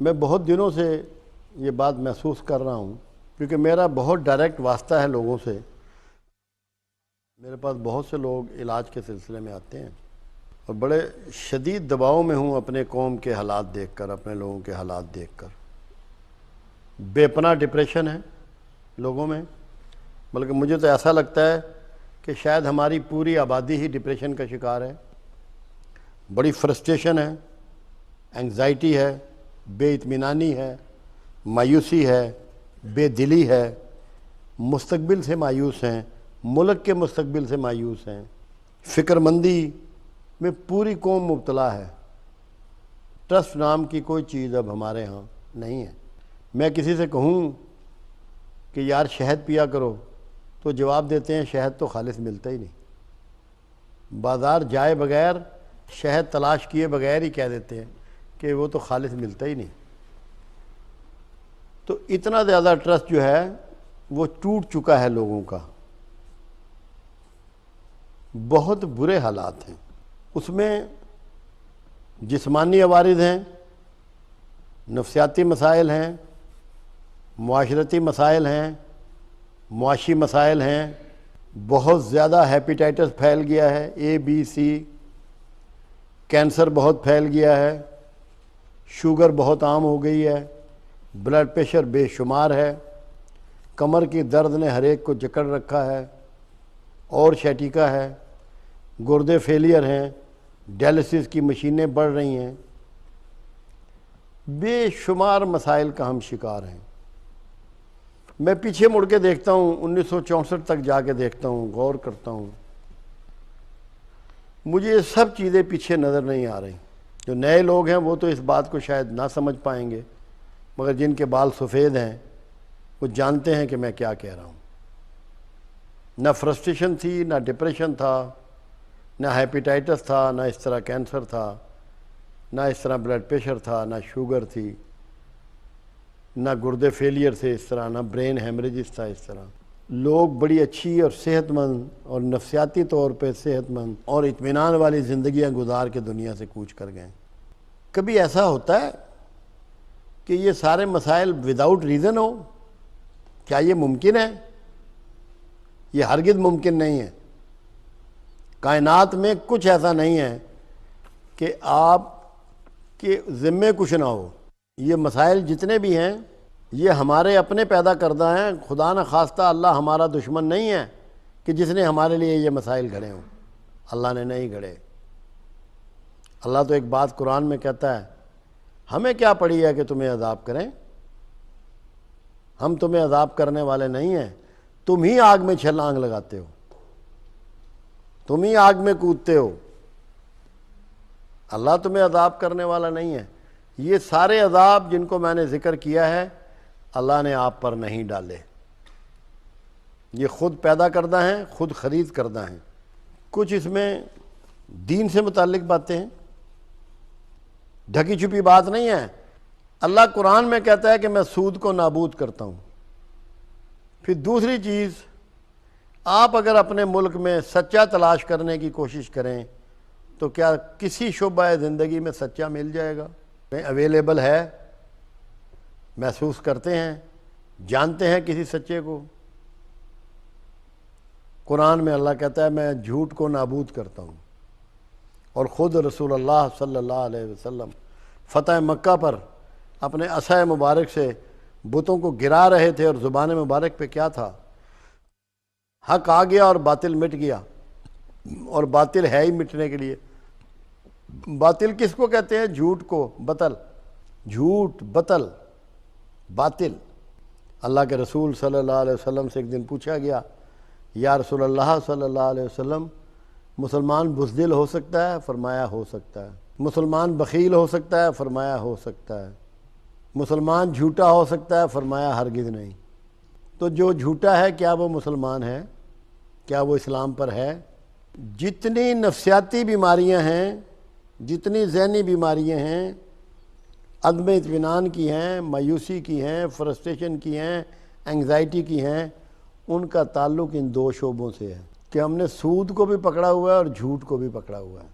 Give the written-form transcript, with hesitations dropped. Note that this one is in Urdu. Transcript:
میں بہت دنوں سے یہ بات محسوس کر رہا ہوں کیونکہ میرا بہت ڈائریکٹ واسطہ ہے لوگوں سے. میرے پاس بہت سے لوگ علاج کے سلسلے میں آتے ہیں اور بڑے شدید دباؤ میں ہوں اپنے قوم کے حالات دیکھ کر، اپنے لوگوں کے حالات دیکھ کر. بے پناہ ڈپریشن ہے لوگوں میں، بلکہ مجھے تو ایسا لگتا ہے کہ شاید ہماری پوری آبادی ہی ڈپریشن کا شکار ہے. بڑی فرسٹریشن ہے، انگزائٹی ہے، بے اطمینانی ہے، مایوسی ہے، بے دلی ہے، مستقبل سے مایوس ہیں، ملک کے مستقبل سے مایوس ہیں. فکر مندی میں پوری قوم مبتلا ہے. ٹرسٹ نام کی کوئی چیز اب ہمارے ہاں نہیں ہے. میں کسی سے کہوں کہ یار شہد پیا کرو تو جواب دیتے ہیں شہد تو خالص ملتا ہی نہیں. بازار جائے بغیر، شہد تلاش کیے بغیر ہی کہہ دیتے ہیں کہ وہ تو خالص ملتا ہی نہیں. تو اتنا زیادہ ٹرسٹ جو ہے وہ ٹوٹ چکا ہے لوگوں کا. بہت برے حالات ہیں. اس میں جسمانی عوارض ہیں، نفسیاتی مسائل ہیں، معاشرتی مسائل ہیں، معاشی مسائل ہیں. بہت زیادہ ہیپیٹائٹس پھیل گیا ہے، ABC. کینسر بہت پھیل گیا ہے، شوگر بہت عام ہو گئی ہے، بلڈ پریشر بے شمار ہے، کمر کی درد نے ہر ایک کو جکڑ رکھا ہے، اور شیٹیکا ہے، گردے فیلئر ہیں، ڈائلسس کی مشینیں بڑھ رہی ہیں. بے شمار مسائل کا ہم شکار ہیں. میں پیچھے مڑ کے دیکھتا ہوں، 1964 تک جا کے دیکھتا ہوں، غور کرتا ہوں. مجھے یہ سب چیزیں پیچھے نظر نہیں آ رہی. جو نئے لوگ ہیں وہ تو اس بات کو شاید نہ سمجھ پائیں گے، مگر جن کے بال سفید ہیں وہ جانتے ہیں کہ میں کیا کہہ رہا ہوں. نہ فرسٹریشن تھی، نہ ڈپریشن تھا، نہ ہیپیٹائٹس تھا، نہ اس طرح کینسر تھا، نہ اس طرح بلڈ پریشر تھا، نہ شوگر تھی، نہ گردے فیلئر تھے اس طرح، نہ برین ہیمریجز تھا اس طرح. لوگ بڑی اچھی اور صحت مند اور نفسیاتی طور پہ صحت مند اور اطمینان والی زندگیاں گزار کے دنیا سے کوچ کر گئے. کبھی ایسا ہوتا ہے کہ یہ سارے مسائل وداؤٹ ریزن ہو؟ کیا یہ ممکن ہے؟ یہ ہرگز ممکن نہیں ہے. کائنات میں کچھ ایسا نہیں ہے کہ آپ کے ذمے کچھ نہ ہو. یہ مسائل جتنے بھی ہیں یہ ہمارے اپنے پیدا کردہ ہیں. خدا نہ خواستہ اللہ ہمارا دشمن نہیں ہے کہ جس نے ہمارے لیے یہ مسائل گھڑے ہوں. اللہ نے نہیں گھڑے. اللہ تو ایک بات قرآن میں کہتا ہے، ہمیں کیا پڑی ہے کہ تمہیں عذاب کریں؟ ہم تمہیں عذاب کرنے والے نہیں ہیں. تم ہی آگ میں چھلانگ لگاتے ہو، تم ہی آگ میں کودتے ہو. اللہ تمہیں عذاب کرنے والا نہیں ہے. یہ سارے عذاب جن کو میں نے ذکر کیا ہے اللہ نے آپ پر نہیں ڈالے. یہ خود پیدا کردہ ہیں، خود خرید کردہ ہیں. کچھ اس میں دین سے متعلق باتیں ہیں، ڈھکی چھپی بات نہیں ہے. اللہ قرآن میں کہتا ہے کہ میں سود کو نابود کرتا ہوں. پھر دوسری چیز، آپ اگر اپنے ملک میں سچا تلاش کرنے کی کوشش کریں تو کیا کسی شعبہ زندگی میں سچا مل جائے گا؟ اویلیبل ہے، محسوس کرتے ہیں، جانتے ہیں کسی سچے کو؟ قرآن میں اللہ کہتا ہے میں جھوٹ کو نابود کرتا ہوں. اور خود رسول اللہ صلی اللہ علیہ وسلم فتح مکہ پر اپنے عصا مبارک سے بتوں کو گرا رہے تھے، اور زبان مبارک پہ کیا تھا؟ حق آ گیا اور باطل مٹ گیا. اور باطل ہے ہی مٹنے کے لیے. باطل کس کو کہتے ہیں؟ جھوٹ کو. بطل، جھوٹ، بطل، باطل. اللہ کے رسول صلی اللہ علیہ وسلم سے ایک دن پوچھا گیا، یا رسول اللہ صلی اللہ علیہ وسلم، مسلمان بزدل ہو سکتا ہے؟ فرمایا ہو سکتا ہے. مسلمان بخیل ہو سکتا ہے؟ فرمایا ہو سکتا ہے. مسلمان جھوٹا ہو سکتا ہے؟ فرمایا ہرگز نہیں. تو جو جھوٹا ہے کیا وہ مسلمان ہے؟ کیا وہ اسلام پر ہے؟ جتنی نفسیاتی بیماریاں ہیں، جتنی ذہنی بیماریاں ہیں، عدم اطمینان کی ہیں، مایوسی کی ہیں، فرسٹریشن کی ہیں، انگزائٹی کی ہیں، ان کا تعلق ان دو شعبوں سے ہے کہ ہم نے سود کو بھی پکڑا ہوا ہے اور جھوٹ کو بھی پکڑا ہوا ہے.